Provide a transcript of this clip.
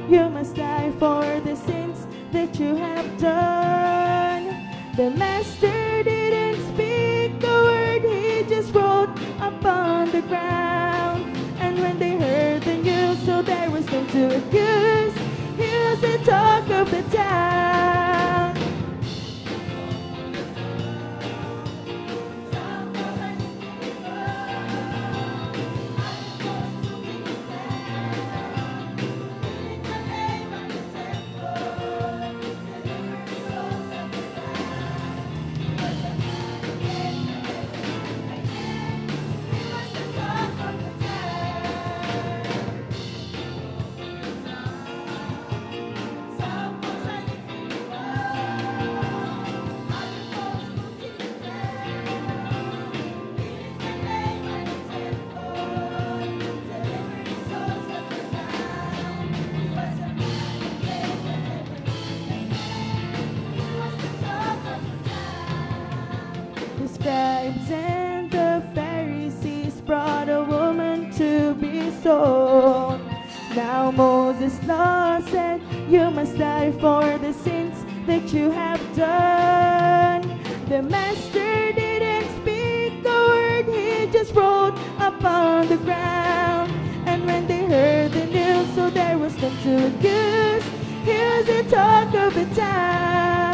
you must die for the sins that you have done. The master didn't speak a word, he just wrote upon the ground. And when they heard the news, so there was no to accuse, he was the talk of the town. The scribes and the Pharisees brought a woman to be sold. Now Moses' law said, you must die for the sins that you have done. The master didn't speak a word, he just wrote upon the ground. And when they heard the news, so there was none to accuse, here's the talk of the town.